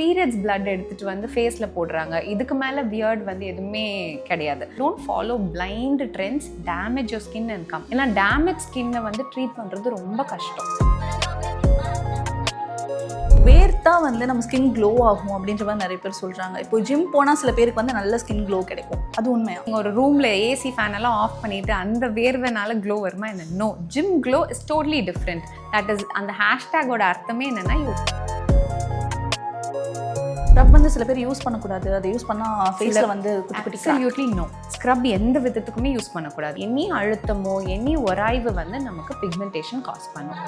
Periods blood எடுத்துட்டு வந்து ஃபேஸ்ல போடுறாங்க. இதுக்கு மேல வியர்ட் வந்து எதுவுமே கிடையாது. Don't follow blind trends, damage your skin and come. ஏன்னா டேமேஜ் ஸ்கின்னை வந்து ட்ரீட் பண்றது ரொம்ப கஷ்டம். வேர்த்தா வந்து நம்ம ஸ்கின் க்ளோ ஆகும் அப்படின்ற மாதிரி நிறைய பேர் சொல்கிறாங்க. இப்போ ஜிம் போனால் சில பேருக்கு வந்து நல்ல ஸ்கின் க்ளோ கிடைக்கும். அது உண்மையா? ஒரு ரூமில் ஏசி ஃபேன் எல்லாம் ஆஃப் பண்ணிட்டு அந்த வேர்வைனால க்ளோ வருமா என்ன? No, gym glow is totally different. That is அந்த ஹேஷ்டேகோட அர்த்தமே என்னன்னா, ஸ்க்ரப் வந்து சில பேர் யூஸ் பண்ணக்கூடாது, அதை யூஸ் பண்ணால் ஃபேஸில் வந்து குட்டி குட்டி. Absolutely no. ஸ்க்ரப் எந்த விதத்துக்குமே யூஸ் பண்ணக்கூடாது. எனி அழுத்தமோ எனி உராய்வு வந்து நமக்கு பிக்மெண்டேஷன் காஸ் பண்ணும்.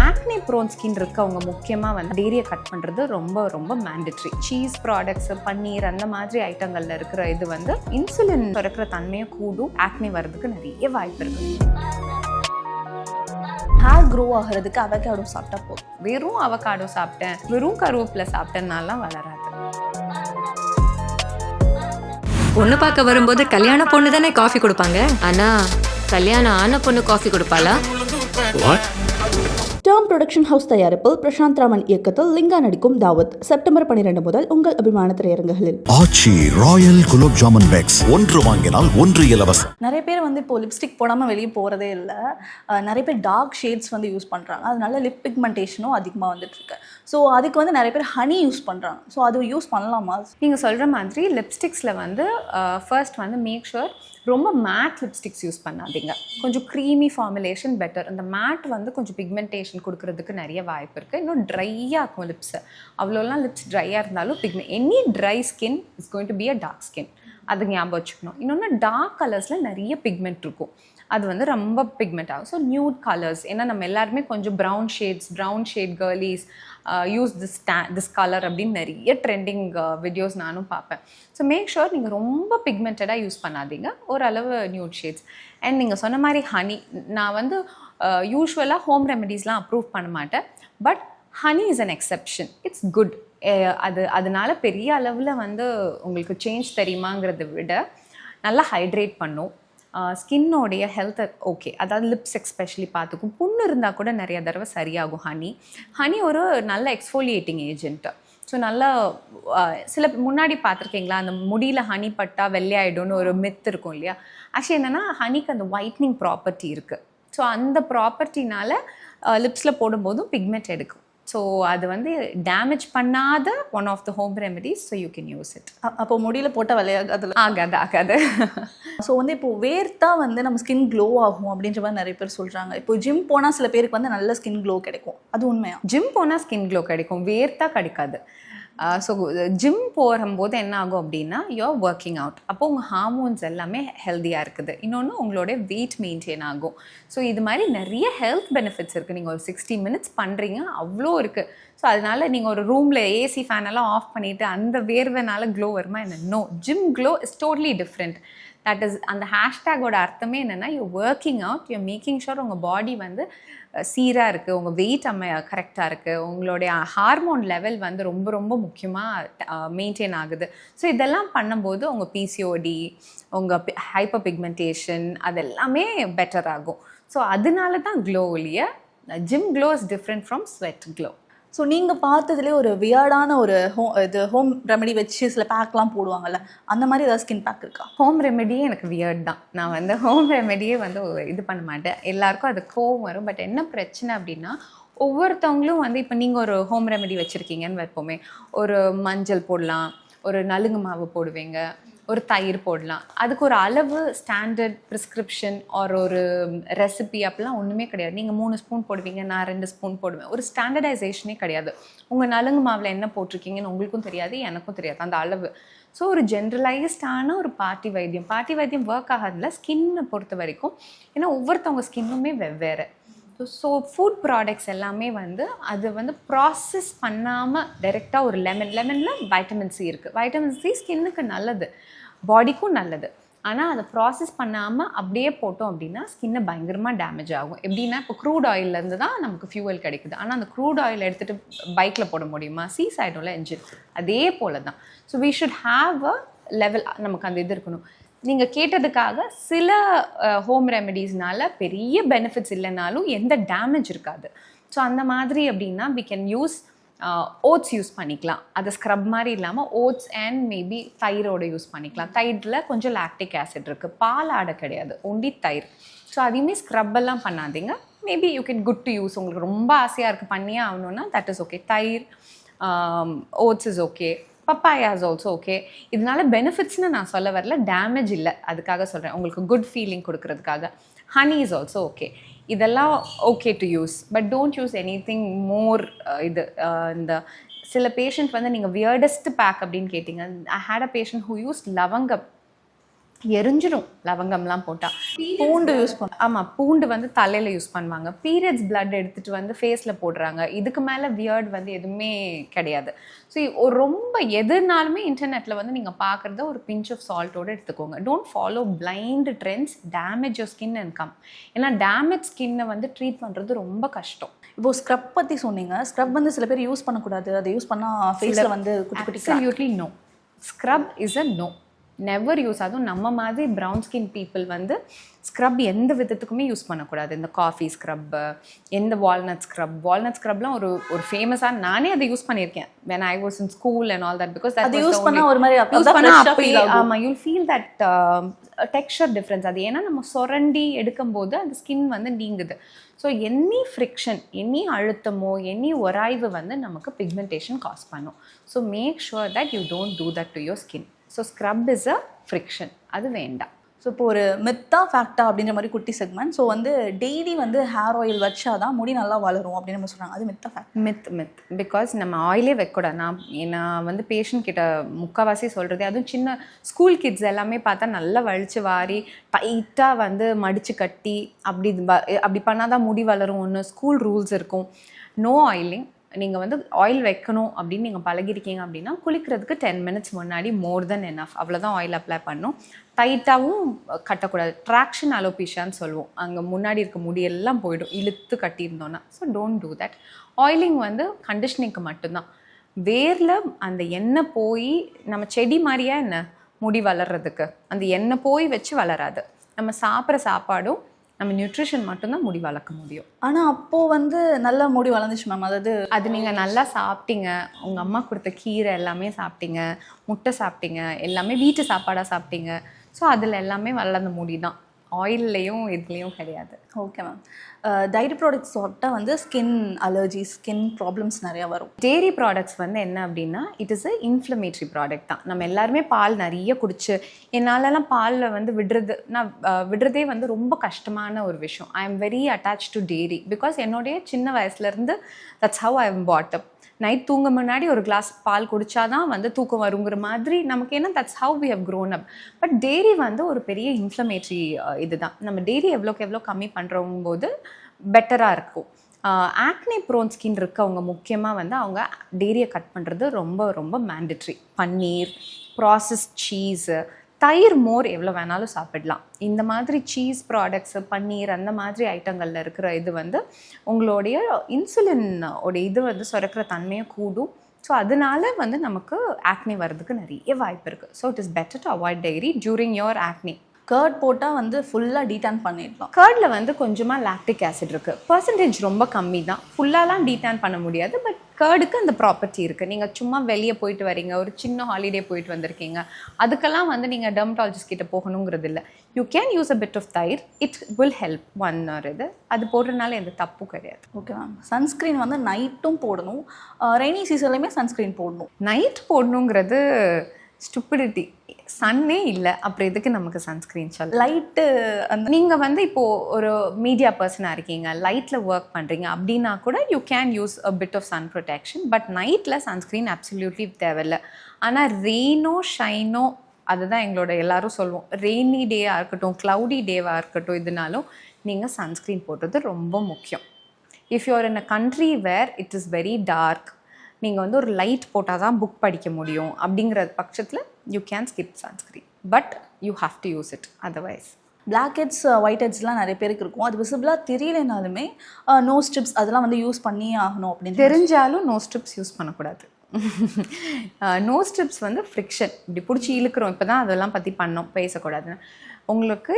ஆக்னி ப்ரோன் ஸ்கின் இருக்கவங்க முக்கியமாக வந்து டெய்ரியை கட் பண்ணுறது ரொம்ப ரொம்ப மேண்டட்ரி. சீஸ் ப்ராடக்ட்ஸ், பன்னீர் அந்த மாதிரி ஐட்டங்களில் இருக்கிற இது வந்து இன்சுலின் சுரக்கிற தன்மையை கூடும். ஆக்னி வர்றதுக்கு நிறைய வாய்ப்பு இருக்குது. ஹேர் க்ரோ ஆகிறதுக்கு அவகாடோ சாப்பிட்டா போதும். வெறும் அவகாடோ சாப்பிட்டேன், வெறும் கருவேப்பிலை சாப்பிட்டேன்னாலாம் வளராது. பொண்ணு பார்க்க வரும்போது கல்யாண பொண்ணு தானே காஃபி கொடுப்பாங்க. ஆனா கல்யாணம் ஆன பொண்ணு காஃபி கொடுப்பாளா? டேர்ம் ப்ரொடக்ஷன் ஹவுஸ் தயாரிப்பில் பிரசாந்த் ராமன் இயக்கத்தில் லிங்கா நடிக்கும் தாவத் செப்டம்பர் 12 முதல் உங்கள் அபிமான திரையரங்குகளில். ஆச்சி ராயல் குலோப் ஜாமுன் பேக்ஸ், ஒன்று வாங்கினால் ஒன்று இலவசம். நிறைய பேர் வந்து இப்போ லிப்ஸ்டிக் போடாமல் வெளியே போகிறதே இல்லை. நிறைய பேர் டார்க் ஷேட்ஸ் வந்து யூஸ் பண்ணுறாங்க. அதனால லிப் பிக்மெண்டேஷனும் அதிகமாக வந்துட்டுருக்கு. ஸோ அதுக்கு வந்து நிறைய பேர் ஹனி யூஸ் பண்ணுறாங்க. ஸோ அது யூஸ் பண்ணலாமா? நீங்கள் சொல்கிற மாதிரி லிப்ஸ்டிக்ஸில் வந்து ஃபர்ஸ்ட் வந்து மேக் ஷுர் ரொம்ப மேட் லிப்ஸ்டிக்ஸ் யூஸ் பண்ணாதீங்க. கொஞ்சம் க்ரீமி ஃபார்முலேஷன் பெட்டர். அந்த மேட் வந்து கொஞ்சம் பிக்மெண்டேஷன் கொடுக்கறதுக்கு நிறைய வாய்ப்பு இருக்குது. இன்னும் ட்ரையாக இருக்கும் லிப்ஸை. அவ்வளோலாம் லிப்ஸ் ட்ரையாக இருந்தாலும் any dry skin is going to be a dark skin. அது ஞாபகம் வச்சுக்கணும். இன்னொன்று டார்க் கலர்ஸில் நிறைய பிக்மெண்ட் இருக்கும். அது வந்து ரொம்ப பிக்மெண்ட் ஆகும். ஸோ நியூட் கலர்ஸ், ஏன்னா நம்ம எல்லாருமே கொஞ்சம் brown shade girls use this colour அப்படின்னு நிறைய ட்ரெண்டிங் வீடியோஸ் நானும் பார்ப்பேன். ஸோ மேக் ஷுர் நீங்கள் ரொம்ப பிக்மெண்டடாக யூஸ் பண்ணாதீங்க, ஓரளவு நியூட் ஷேட்ஸ். அண்ட் நீங்கள் சொன்ன மாதிரி ஹனி, நான் வந்து யூஸ்வலாக ஹோம் ரெமெடிஸ்லாம் அப்ரூவ் பண்ண மாட்டேன். But honey is an exception. It's good. அதனால பெரிய அளவில் வந்து உங்களுக்கு சேஞ்ச் தெரியுமாங்கிறத விட நல்லா ஹைட்ரேட் பண்ணும். ஸ்கின்னோடைய ஹெல்த்தை ஓகே, அதாவது லிப்ஸ் எக்ஸ்பெஷலி பார்த்துக்கும். புண்ணு இருந்தால் கூட நிறைய தடவை சரியாகும் ஹனி ஒரு நல்ல எக்ஸ்ஃபோலியேட்டிங் ஏஜென்ட்டு. ஸோ நல்லா சில முன்னாடி பார்த்துருக்கீங்களா, அந்த முடியில் ஹனி பட்டா வெள்ளையாயிடும்னு ஒரு மித் இருக்கும் இல்லையா? ஆக்சுவலி என்னென்னா, ஹனிக்கு அந்த ஒயிட்னிங் ப்ராப்பர்ட்டி இருக்குது. ஸோ அந்த ப்ராப்பர்ட்டினால லிப்ஸில் போடும்போதும் பிக்மெண்ட் எடுக்கும். ஸோ அது வந்து டேமேஜ் பண்ணாத one of the home remedies. So you can use it. அப்போ முடியில் போட்டால் விளையாகாது? ஆகாது. ஸோ வந்து இப்போ வேர்த்தா வந்து நம்ம ஸ்கின் க்ளோ ஆகும் அப்படின்ற மாதிரி நிறைய பேர் சொல்கிறாங்க. இப்போ ஜிம் போனால் சில பேருக்கு வந்து நல்ல ஸ்கின் க்ளோ கிடைக்கும். அது உண்மையா? ஜிம் போனால் ஸ்கின் க்ளோ கிடைக்கும், வேர்த்தா கிடைக்காது. ஸோ ஜிம் போகும்போது என்ன ஆகும் அப்படின்னா, யூஆர் ஒர்க்கிங் அவுட். அப்போ உங்கள் ஹார்மோன்ஸ் எல்லாமே ஹெல்த்தியாக இருக்குது. இன்னொன்று உங்களோட வெயிட் மெயின்டைன் ஆகும். ஸோ இது மாதிரி நிறைய ஹெல்த் பெனிஃபிட்ஸ் இருக்குது. நீங்கள் ஒரு 60 மினிட்ஸ் பண்ணுறீங்க, அவ்வளோ இருக்குது. ஸோ அதனால் நீங்கள் ஒரு ரூமில் ஏசி ஃபேன் எல்லாம் ஆஃப் பண்ணிவிட்டு அந்த வேர்வைனால க்ளோ வருமா என்ன? No, gym glow is totally different. That is அந்த ஹேஷ்டேகோட அர்த்தமே என்னென்னா, you working out, you making sure உங்கள் பாடி வந்து சீராக இருக்குது, உங்கள் வெயிட் கரெக்டாக இருக்குது, உங்களுடைய ஹார்மோன் லெவல் வந்து ரொம்ப ரொம்ப முக்கியமாக மெயின்டைன் ஆகுது. ஸோ இதெல்லாம் பண்ணும்போது உங்கள் பிசிஓடி, உங்கள் ஹைப்பர் பிக்மெண்டேஷன் அதெல்லாமே பெட்டர் ஆகும். ஸோ அதனால தான் க்ளோ இல்லையா. Gym glow is different from sweat glow. So நீங்கள் பார்த்ததுலேயே ஒரு வியர்டான ஒரு ஹோம் ரெமெடி வச்சு சில பேக்லாம் போடுவாங்கல்ல, அந்த மாதிரி ஏதாவது ஸ்கின் பேக் இருக்கா? ஹோம் ரெமெடியே எனக்கு வியர்ட் தான். நான் வந்து ஹோம் ரெமெடியே வந்து இது பண்ண மாட்டேன். எல்லாருக்கும் அது கோவம் வரும். பட் என்ன பிரச்சனை அப்படின்னா, ஒவ்வொருத்தவங்களும் வந்து இப்போ நீங்கள் ஒரு ஹோம் ரெமெடி வச்சுருக்கீங்கன்னு வைப்போமே, ஒரு மஞ்சள் போடலாம், ஒரு நலுங்கு மாவு போடுவீங்க, ஒரு தயிர் போடலாம். அதுக்கு ஒரு அளவு, ஸ்டாண்டர்ட் ப்ரிஸ்கிரிப்ஷன் ஒரு ரெசிபி அப்படிலாம் ஒன்றுமே கிடையாது. நீங்கள் 3 ஸ்பூன் போடுவீங்க, நான் 2 ஸ்பூன் போடுவேன். ஒரு ஸ்டாண்டர்டைசேஷனே கிடையாது. உங்கள் நலுங்கு மாவில் என்ன போட்டிருக்கீங்கன்னு உங்களுக்கும் தெரியாது, எனக்கும் தெரியாது அந்த அளவு. ஸோ ஒரு ஜென்ரலைஸ்டான ஒரு பார்ட்டி வைத்தியம் ஒர்க் ஆகாதுல ஸ்கின்னை பொறுத்த வரைக்கும். ஏன்னா ஒவ்வொருத்தவங்க ஸ்கின்னுமே வெவ்வேறு. ஸோ ஃபுட் ப்ராடக்ட்ஸ் எல்லாமே வந்து அது வந்து ப்ராசஸ் பண்ணாமல் டைரெக்டாக ஒரு லெமனில் வைட்டமின் சி இருக்குது. வைட்டமின் சி ஸ்கின்னுக்கு நல்லது, பாடிக்கும் நல்லது. ஆனால் அதை ப்ராசஸ் பண்ணாமல் அப்படியே போட்டோம் அப்படின்னா ஸ்கின்னை பயங்கரமாக டேமேஜ் ஆகும். எப்படின்னா, இப்போ க்ரூட் ஆயிலேருந்து தான் நமக்கு ஃபியூவல் கிடைக்குது. ஆனால் அந்த க்ரூட் ஆயில் எடுத்துகிட்டு பைக்கில் போட முடியுமா? சீஸ் ஆகிடும்ல என்ஜின். அதே போல் தான். So we should have a level. நமக்கு அந்த இது இருக்கணும். நீங்கள் கேட்டதுக்காக சில ஹோம் ரெமெடிஸ்னால பெரிய பெனிஃபிட்ஸ் இல்லைனாலும் எந்த டேமேஜ் இருக்காது. ஸோ அந்த மாதிரி அப்படின்னா we can use oats use பண்ணிக்கலாம். அது ஸ்க்ரப் மாதிரி இல்லாமல் ஓட்ஸ் அண்ட் மேபி தயிரோட யூஸ் பண்ணிக்கலாம். தயிரில் கொஞ்சம் லாக்டிக் ஆசிட் இருக்குது, பால் ஆடை கிடையாது, ஒன்லி தயிர். ஸோ அதையுமே ஸ்க்ரப் எல்லாம் பண்ணாதீங்க. Maybe you can good to use. உங்களுக்கு ரொம்ப ஆசையாக இருக்குது பண்ணியே ஆகணுன்னா தட் இஸ் ஓகே. தயிர், oats is okay, papaya is also okay. இதனால பெனிஃபிட்ஸ்னு நான் சொல்ல வரல, டேமேஜ் இல்லை, அதுக்காக சொல்கிறேன், உங்களுக்கு குட் ஃபீலிங் கொடுக்கறதுக்காக. Honey is also okay. இதெல்லாம் okay to use, but don't use anything more. இது இந்த சில பேஷண்ட் வந்து நீங்கள் வியர்டஸ்ட் பேக் அப்படின்னு கேட்டிங்க. I hate a patient who use லவங்கம். எரிஞ்சிடும் லவங்கம்லாம் போட்டால். பூண்டு யூஸ் ஆமாம், பூண்டு வந்து தலையில் யூஸ் பண்ணுவாங்க. பீரியட்ஸ் பிளட் எடுத்துகிட்டு வந்து ஃபேஸில் போடுறாங்க. இதுக்கு மேலே வியர்ட் வந்து எதுவுமே கிடையாது. ஸோ ரொம்ப எதுனாலுமே இன்டர்நெட்டில் வந்து நீங்கள் பார்க்குறத ஒரு பிஞ்ச் ஆஃப் சால்ட்டோடு எடுத்துக்கோங்க. Don't follow blind trends, damage your skin and come. ஏன்னா டேமேஜ் ஸ்கின்னை வந்து ட்ரீட் பண்ணுறது ரொம்ப கஷ்டம். இப்போ ஸ்க்ரப் பற்றி சொன்னீங்க. ஸ்க்ரப் வந்து சில பேர் யூஸ் பண்ணக்கூடாது, அதை யூஸ் பண்ணால் ஃபேஸில் வந்து குட்டி குட்டி. Absolutely no. Scrub is a no. Never use. அதுவும் நம்ம மாதிரி ப்ரௌன் ஸ்கின் பீப்புள் வந்து ஸ்க்ரப் எந்த விதத்துக்குமே யூஸ் பண்ணக்கூடாது. இந்த காஃபி ஸ்க்ரப்பு, எந்த வால்நட் ஸ்க்ரப்லாம் ஒரு ஃபேமஸாக, நானே அதை யூஸ் பண்ணியிருக்கேன் when I was in school and all that, because அது யூஸ் பண்ணால் ஒரு மாதிரி யூஸ் பண்ணால் அப்படியே ஆமாம், you'll feel that texture difference. அது ஏன்னா நம்ம சொரண்டி எடுக்கும்போது அந்த ஸ்கின் வந்து நீங்குது. ஸோ எனி ஃப்ரிக்ஷன், எனி அழுத்தமோ எனி உராய்வு வந்து நமக்கு பிக்மெண்டேஷன் காஸ் பண்ணும். So make sure that you don't do that to your skin. So scrub is a friction, அது வேண்டாம். ஸோ இப்போ ஒரு மித்தா ஃபேக்டா அப்படின்ற மாதிரி குட்டி செக்மெண்ட். ஸோ வந்து டெய்லி வந்து ஹேர் ஆயில் வச்சாதான் முடி நல்லா வளரும் அப்படின்னு நம்ம சொல்கிறாங்க. அது மித்தா ஃபேக்ட்? மித். பிகாஸ் நம்ம ஆயிலே வைக்கூடாது. நான் வந்து பேஷண்ட் கிட்ட முக்கால்வாசி சொல்கிறது, அதுவும் சின்ன ஸ்கூல் கிட்ஸ் எல்லாமே பார்த்தா நல்லா வலிச்சு வாரி டைட்டாக வந்து மடித்து கட்டி அப்படி பண்ணாதான் முடி வளரும். ஒன்று ஸ்கூல் ரூல்ஸ் இருக்கும். No oiling. நீங்கள் வந்து ஆயில் வைக்கணும் அப்படின்னு நீங்கள் பழகிருக்கீங்க அப்படின்னா குளிக்கிறதுக்கு 10 minutes முன்னாடி மோர் தென் எனஃப், அவ்வளோதான் ஆயில் அப்ளை பண்ணணும். டைட்டாகவும் கட்டக்கூடாது. ட்ராக்ஷன் அலோபீஷியான்னு சொல்லுவோம். அங்கே முன்னாடி இருக்க முடியெல்லாம் போயிடும் இழுத்து கட்டியிருந்தோன்னா. So don't do that. Oiling வந்து கண்டிஷனிங்க்கு மட்டும்தான். வேரில் அந்த எண்ணெய் போய் நம்ம செடி மாதிரியா என்ன முடி வளர்கிறதுக்கு அந்த எண்ணெய் போய் வச்சு வளராது. நம்ம சாப்பிட்ற சாப்பாடும் நம்ம நியூட்ரிஷன் மட்டும்தான் முடி வளர்க்க முடியும். ஆனால் அப்போது வந்து நல்லா முடி வளர்ந்துச்சு மேம். அதாவது அது நீங்கள் நல்லா சாப்பிட்டீங்க, உங்கள் அம்மா கொடுத்த கீரை எல்லாமே சாப்பிட்டீங்க, முட்டை சாப்பிட்டீங்க, எல்லாமே வீட்டு சாப்பாடாக சாப்பிட்டீங்க. ஸோ அதில் எல்லாமே வளர்ந்த முடி தான். ஆயில்லையும் இதுலேயும் கிடையாது. Okay ma'am. டைரி ப்ராடக்ட்ஸ் சாப்பிட்டா வந்து ஸ்கின் அலர்ஜி, ஸ்கின் ப்ராப்ளம்ஸ் நிறையா வரும். டெய்ரி ப்ராடக்ட்ஸ் வந்து என்ன அப்படின்னா it is a inflammatory product தான். நம்ம எல்லாருமே பால் நிறைய குடிச்சு, என்னாலலாம் பாலில் வந்து விடுறதே வந்து ரொம்ப கஷ்டமான ஒரு விஷயம். I am very attach to dairy because என்னுடைய சின்ன வயசுலேருந்து that's how I am brought up. Night தூங்க முன்னாடி ஒரு கிளாஸ் பால் குடித்தாதான் வந்து தூக்கம் வருங்கிற மாதிரி நமக்கு என்ன, that's how we have grown up. But dairy வந்து ஒரு பெரிய இன்ஃப்ளமேட்ரி இதுதான். நம்ம டெய்ரி எவ்வளோ கம்மி பண்ணுறவங்க போது பெட்டராக இருக்கும். ஆக்னி ப்ரோன் ஸ்கின் இருக்கவங்க முக்கியமாக வந்து அவங்க டெய்ரியை கட் பண்ணுறது ரொம்ப ரொம்ப மேண்டட்ரி. பன்னீர், ப்ராசஸ் சீஸு, தயிர், மோர் எவ்வளோ வேணாலும் சாப்பிடலாம். இந்த மாதிரி சீஸ் ப்ராடக்ட்ஸு, பன்னீர், அந்த மாதிரி ஐட்டங்களில் இருக்கிற இது வந்து உங்களுடைய இன்சுலினோட இது வந்து சுரக்கிற தன்மையை கூடும். ஸோ அதனால வந்து நமக்கு ஆக்னி வர்றதுக்கு நிறைய வாய்ப்பு இருக்குது. So it is better to avoid dairy during your acne. Curd போட்டால் வந்து ஃபுல்லாக டீடான் பண்ணிடலாம். கர்டில் வந்து கொஞ்சமாக லாக்டிக் ஆசிட் இருக்குது. பர்சன்டேஜ் ரொம்ப கம்மி தான். ஃபுல்லாலாம் டீடான் பண்ண முடியாது. பட் கர்டுக்கு அந்த ப்ராப்பர்ட்டி இருக்குது. நீங்கள் சும்மா வெளியே போயிட்டு வரீங்க, ஒரு சின்ன ஹாலிடே போயிட்டு வந்திருக்கீங்க, அதுக்கெல்லாம் வந்து நீங்கள் டெர்மட்டாலஜிஸ்ட் கிட்ட போகணுங்கிறது இல்லை. You can use a bit of thayir, it will help. One or இது அது போடுறதுனால எந்த தப்பும் கிடையாது. Okay ma'am. சன்ஸ்க்ரீன் வந்து நைட்டும் போடணும், ரெய்னி சீசன்லையுமே சன்ஸ்க்ரீன் போடணும். நைட் போடணுங்கிறது ஸ்டூபிடிட்டி. சன்னே இல்லை, அப்புறம் எதுக்கு நமக்கு சன்ஸ்க்ரீன் சொல்ல. லைட்டு அந்த நீங்கள் வந்து இப்போது ஒரு மீடியா பர்சனாக இருக்கீங்க, லைட்டில் ஒர்க் பண்ணுறீங்க அப்படின்னா கூட you can use a bit of sun protection. But நைட்டில் சன்ஸ்க்ரீன் அப்சல்யூட்லி தேவையில்லை. ஆனால் ரெயினோ ஷைனோ, அதுதான் எங்களோட எல்லாரும் சொல்லுவோம், ரெய்னி டேவாக இருக்கட்டும், க்ளவுடி டேவாக இருக்கட்டும், இதனாலும் நீங்கள் சன்ஸ்க்ரீன் போடுறது ரொம்ப முக்கியம். If you're in a country where it is very dark, நீங்கள் வந்து ஒரு லைட் போட்டால் தான் புக் படிக்க முடியும் அப்படிங்கிற பட்சத்தில் you can skip sunscreen. But you have to use it. Otherwise blackheads, white ஹெட்ஸ்லாம் நிறைய பேருக்கு இருக்கும். அது விசிபிளாக தெரியலைனாலுமே நோ ஸ்ட்ரிப்ஸ் அதெல்லாம் வந்து யூஸ் பண்ணியே ஆகணும் அப்படின்னு தெரிஞ்சாலும் நோ ஸ்ட்ரிப்ஸ் யூஸ் பண்ணக்கூடாது. நோ ஸ்ட்ரிப்ஸ் வந்து ஃப்ரிக்ஷன். இப்படி பிடிச்சி இழுக்கிறோம், இப்போ தான் அதெல்லாம் பற்றி பண்ணோம், பேசக்கூடாதுன்னு. உங்களுக்கு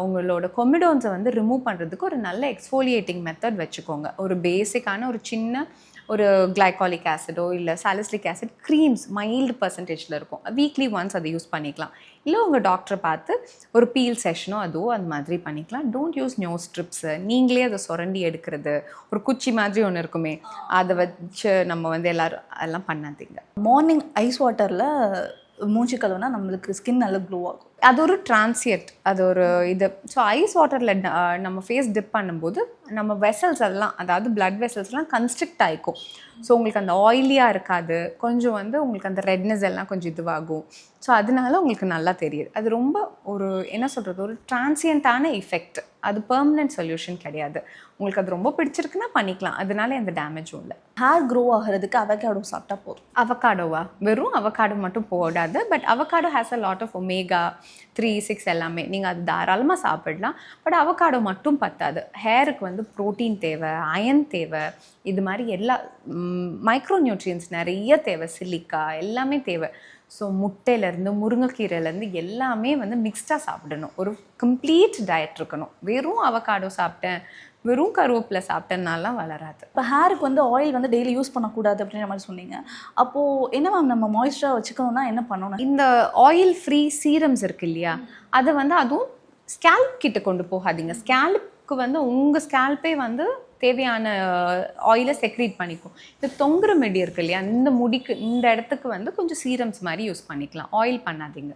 உங்களோட கொமிடோன்ஸை வந்து ரிமூவ் பண்ணுறதுக்கு ஒரு நல்ல எக்ஸ்ஃபோலியேட்டிங் மெத்தட் வச்சுக்கோங்க. ஒரு பேசிக்கான ஒரு சின்ன ஒரு கிளைகாலிக் ஆசிடோ இல்லை சாலிசிலிக் ஆசிட் க்ரீம்ஸ் மைல்டு பர்சன்டேஜில் இருக்கும், வீக்லி ஒன்ஸ் அதை யூஸ் பண்ணிக்கலாம். இல்லை உங்கள் டாக்டரை பார்த்து ஒரு பீல் செஷனோ அதுவோ அந்த மாதிரி பண்ணிக்கலாம். Don't use new strips. நீங்களே அதை சுரண்டி எடுக்கிறது, ஒரு குச்சி மாதிரி ஒன்று இருக்குமே அதை வச்சு நம்ம வந்து எல்லோரும் அதெல்லாம் பண்ணாதீங்க. மார்னிங் ஐஸ் வாட்டரில் மூஞ்சி கழுவுனா நம்மளுக்கு ஸ்கின் நல்லா க்ளோ ஆகும். அது ஒரு டிரான்சியன்ட், அது ஒரு இது. ஸோ ஐஸ் வாட்டரில் நம்ம ஃபேஸ் டிப் பண்ணும்போது நம்ம வெசல்ஸ் அதெல்லாம், அதாவது பிளட் வெசல்ஸ்லாம் கன்ஸ்ட்ரிக்ட் ஆகிக்கும். ஸோ உங்களுக்கு அந்த ஆயிலியாக இருக்காது, கொஞ்சம் வந்து உங்களுக்கு அந்த ரெட்னஸ் எல்லாம் கொஞ்சம் இதுவாகும். ஸோ அதனால உங்களுக்கு நல்லா தெரியுது. அது ரொம்ப ஒரு என்ன சொல்கிறது, ஒரு டிரான்சியண்ட்டான எஃபெக்ட், அது பெர்மனன்ட் சொல்யூஷன் கிடையாது. உங்களுக்கு அது ரொம்ப பிடிச்சிருக்குன்னா பண்ணிக்கலாம், அதனால எந்த டேமேஜும் இல்லை. ஹேர் க்ரோ ஆகிறதுக்கு அவகேடோ சாப்பிட்டா போதும். அவகாடோவா? வெறும் அவகாடோ மட்டும் போடாது. But avocado has a lot of omega 3, 6 எல்லாமே, நீங்கள் அது தாராளமாக சாப்பிடலாம். பட் அவகாடோ மட்டும் பத்தாது. ஹேருக்கு வந்து ப்ரோட்டீன் தேவை, அயன் தேவை, இது மாதிரி எல்லா மைக்ரோ நியூட்ரியன்ஸ் நிறைய தேவை, சிலிக்கா எல்லாமே தேவை. ஸோ முட்டையிலேருந்து முருங்கைக்கீரையிலேருந்து எல்லாமே வந்து மிக்ஸ்டாக சாப்பிடணும். ஒரு கம்ப்ளீட் டயட் இருக்கணும். வெறும் அவகாடோ சாப்பிட்டேன், வெறும் கருவேப்பிலை சாப்பிட்டனாலாம் வளராது. இப்போ ஹேருக்கு வந்து ஆயில் வந்து டெய்லி யூஸ் பண்ணக்கூடாது அப்படின்ற மாதிரி சொன்னீங்க. அப்போது என்ன மேம், நம்ம மாய்ஸ்சராக வச்சுக்கணும்னா என்ன பண்ணணும்? இந்த ஆயில் ஃப்ரீ சீரம்ஸ் இருக்கு இல்லையா, அதை வந்து அதுவும் ஸ்கேல்ப் கிட்ட கொண்டு போகாதீங்க. ஸ்கேல்ப்புக்கு வந்து உங்கள் ஸ்கேல்ப்பே வந்து தேவையான ஆயிலை செக்ரீட் பண்ணிக்கும். இந்த தொங்குற முடி இருக்கு இல்லையா, இந்த முடிக்கு இந்த இடத்துக்கு வந்து கொஞ்சம் சீரம்ஸ் மாதிரி யூஸ் பண்ணிக்கலாம். ஆயில் பண்ணாதீங்க.